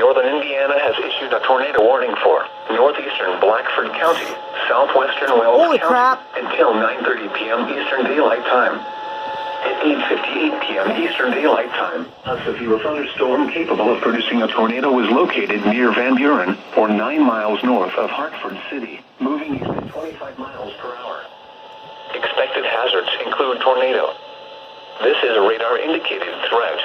northern Indiana has issued a tornado warning for northeastern Blackford County, southwestern Wells Holy County crap. until 9:30 p.m. Eastern Daylight Time. At 8:58 p.m. Eastern Daylight Time, a severe thunderstorm capable of producing a tornado was located near Van Buren, or 9 miles north of Hartford City, moving east at 25 miles per hour. Expected hazards include tornado. This is a radar-indicated threat.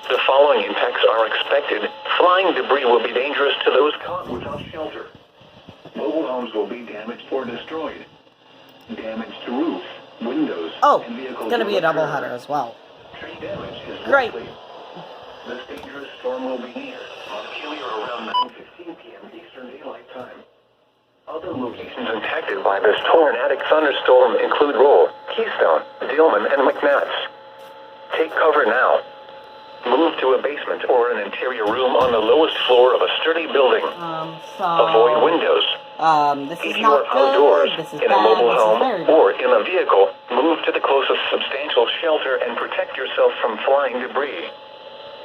The following impacts are expected. Flying debris will be dangerous to those caught without shelter. Mobile homes will be damaged or destroyed. Damage to roofs, windows, and vehicles. It's gonna be a doubleheader as well. Tree damage is Great. likely. This dangerous storm will be near Montpelier around 9:15 p.m. Eastern Daylight Time. Other locations impacted by this tornadic thunderstorm include Roll, Keystone, Dillman, and McNabbs. Take cover now. Move to a basement or an interior room on the lowest floor of a sturdy building. Avoid windows. This If is you are not outdoors, good. This is in bad. a mobile This is home, very bad. or in a vehicle, move to the closest substantial shelter and protect yourself from flying debris.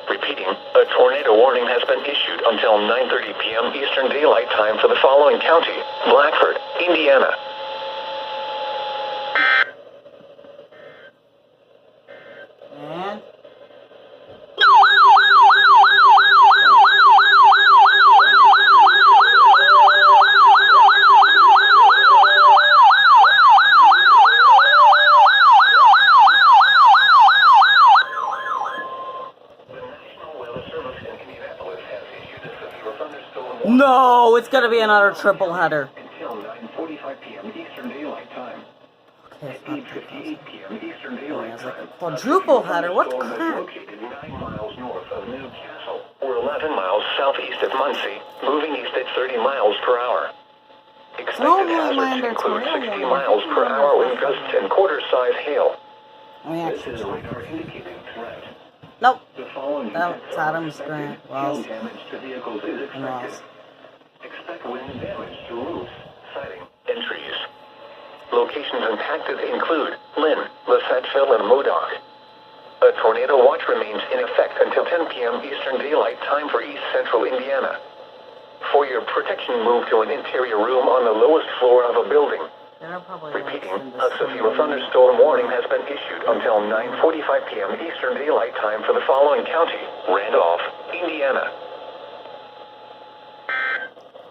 Repeating, a tornado warning has been issued until 9:30 p.m. Eastern Daylight Time for the following county: Blackford, Indiana. And no, it's gonna be another triple header. Until 9:45 p.m. Eastern Daylight Time. Okay, At 8:58 p.m. Eastern Daylight Time. quadruple header. What Storm is crap? located 9 miles north of Newcastle, or 11 miles southeast of Muncie, moving east at 30 miles per hour. Expected Normally hazards under include tornado 60 warning, miles per under hour wind tornado. gusts and quarter-size hail. I This is a radar-indicated threat. Nope. The following That's impacts are Adams, expected. Grant, Hail Wells, damage to vehicles is and expected. Wells. Expect wind damage to roofs, siding, and trees. Locations impacted include Lynn, Lissettville, and Modoc. A tornado watch remains in effect until 10 p.m. Eastern Daylight Time for East Central Indiana. For your protection, move to an interior room on the lowest floor of a building. Repeating, a severe thunderstorm warning has been issued until 9:45 p.m. Eastern Daylight Time for the following county: Randolph, Indiana.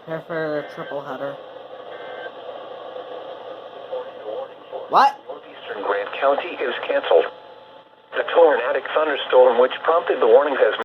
Prepare for a triple header. What? Northeastern Grant County is canceled. The tornadic thunderstorm which prompted the warning has